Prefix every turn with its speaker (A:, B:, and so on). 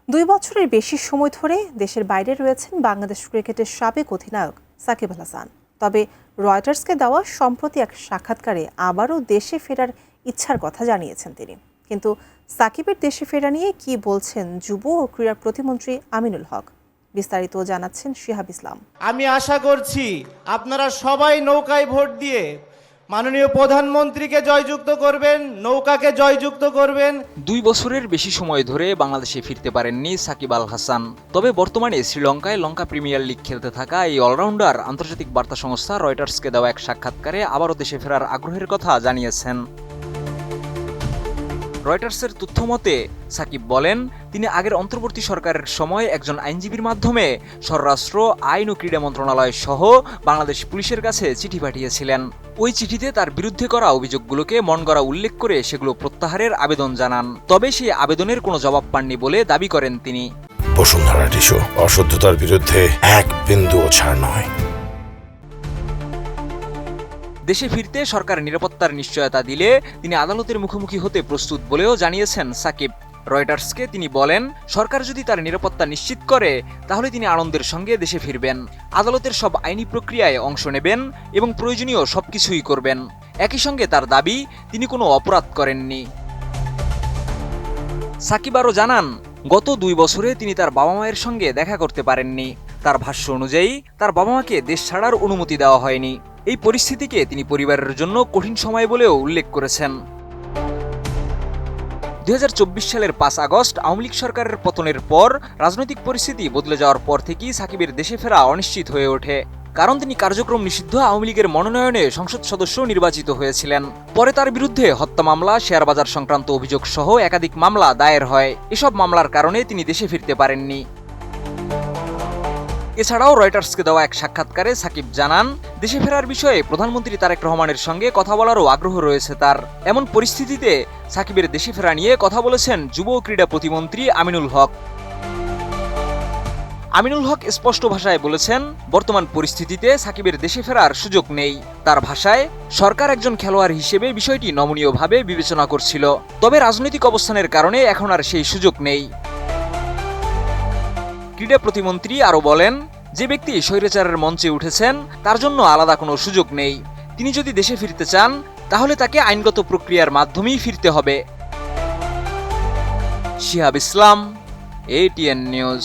A: 2 বছরের বেশি সময় ধরে দেশের বাইরে রয়েছেন বাংলাদেশ ক্রিকেটের সাবেক অধিনায়ক সাকিব আল হাসান। তবে রয়টার্সকে দেওয়া সম্প্রতি এক সাক্ষাৎকারে আবারও দেশে ফেরার ইচ্ছার কথা জানিয়েছেন তিনি। কিন্তু সাকিবের দেশে ফেরা নিয়ে কি বলছেন যুব ও ক্রীড়া প্রতিমন্ত্রী আমিনুল হক? বিস্তারিত জানাচ্ছেন শিহাব ইসলাম।
B: আমি আশা করছি আপনারা সবাই নৌকায় ভোট দিয়ে মাননীয় প্রধানমন্ত্রীকে জয়যুক্ত করবেন, নৌকাকে জয়যুক্ত করবেন।
C: 2 বছরের বেশি সময় ধরে বাংলাদেশে ফিরতে পারেননি সাকিব আল হাসান। তবে বর্তমানে শ্রীলঙ্কায় লঙ্কা প্রিমিয়ার লিগ খেলতে থাকা এই অলরাউন্ডার আন্তর্জাতিক বার্তা সংস্থা রয়টার্সকে দেওয়া এক সাক্ষাৎকারে আবারও দেশে ফেরার আগ্রহের কথা জানিয়েছেন। রয়টার্সের তথ্য মতে সাকিব বলেন, তিনি আগের অন্তর্বর্তী সরকারের সময় একজন আইনজীবীর মাধ্যমে স্বরাষ্ট্র, আইন ও ক্রীড়া মন্ত্রণালয় সহ বাংলাদেশ পুলিশের কাছে চিঠি পাঠিয়েছিলেন। ওই চিঠিতে তার বিরুদ্ধে করা অভিযোগগুলোকে মনগড়া উল্লেখ করে সেগুলো প্রত্যাহারের আবেদন জানান। তবে সেই আবেদনের কোনো জবাব পাননি বলে দাবি করেন তিনি।
D: বসুন্ধরা টিস্যু, অশুদ্ধতার বিরুদ্ধে এক বিন্দুও ছাড় নয়।
C: দেশে ফিরতে সরকার নিরাপত্তার নিশ্চয়তা দিলে তিনি আদালতের মুখোমুখি হতে প্রস্তুত বলেও জানিয়েছেন সাকিব। রয়টার্সকে তিনি বলেন, সরকার যদি তার নিরাপত্তা নিশ্চিত করে তাহলে তিনি আনন্দের সঙ্গে দেশে ফিরবেন, আদালতের সব আইনি প্রক্রিয়ায় অংশ নেবেন এবং প্রয়োজনীয় সবকিছুই করবেন। একই সঙ্গে তার দাবি, তিনি কোনো অপরাধ করেননি। সাকিব আরও জানান, গত 2 বছরে তিনি তার বাবা মায়ের সঙ্গে দেখা করতে পারেননি। তার ভাষ্য অনুযায়ী তার বাবা মাকে দেশ ছাড়ার অনুমতি দেওয়া হয়নি। এই পরিস্থিতিকে তিনি পরিবারের জন্য কঠিন সময় বলেও উল্লেখ করেছেন। 2024 সালের 5 আগস্ট আওয়ামী লীগ সরকারের পতনের পর রাজনৈতিক পরিস্থিতি বদলে যাওয়ার পর থেকেই সাকিবের দেশে ফেরা অনিশ্চিত হয়ে ওঠে, কারণ তিনি কার্যক্রম নিষিদ্ধ আওয়ামী লীগের মনোনয়নে সংসদ সদস্য নির্বাচিত হয়েছিলেন। পরে তার বিরুদ্ধে হত্যা মামলা, শেয়ার বাজার সংক্রান্ত অভিযোগ সহ একাধিক মামলা দায়ের হয়। এসব মামলার কারণে তিনি দেশে ফিরতে পারেননি। এছাড়াও রয়টার্সকে দেওয়া এক সাক্ষাৎকারে সাকিব জানান, দেশে ফেরার বিষয়ে প্রধানমন্ত্রী তারেক রহমানের সঙ্গে কথা বলারও আগ্রহ রয়েছে তার। এমন পরিস্থিতিতে সাকিবের দেশে ফেরা নিয়ে কথা বলেছেন যুব ও ক্রীড়া প্রতিমন্ত্রী আমিনুল হক। আমিনুল হক স্পষ্ট ভাষায় বলেছেন, বর্তমান পরিস্থিতিতে সাকিবের দেশে ফেরার সুযোগ নেই। তার ভাষায়, সরকার একজন খেলোয়াড় হিসেবে বিষয়টি নমনীয়ভাবে বিবেচনা করছিল, তবে রাজনৈতিক অবস্থানের কারণে এখন আর সেই সুযোগ নেই। ক্রীড়া প্রতিমন্ত্রী আরও বলেন, যে ব্যক্তি স্বৈরাচারের মঞ্চে উঠেছেন তার জন্য আলাদা কোনো সুযোগ নেই। তিনি যদি দেশে ফিরতে চান তাহলে তাকে আইনগত প্রক্রিয়ার মাধ্যমেই ফিরতে হবে। শিহাব ইসলাম, ATN নিউজ।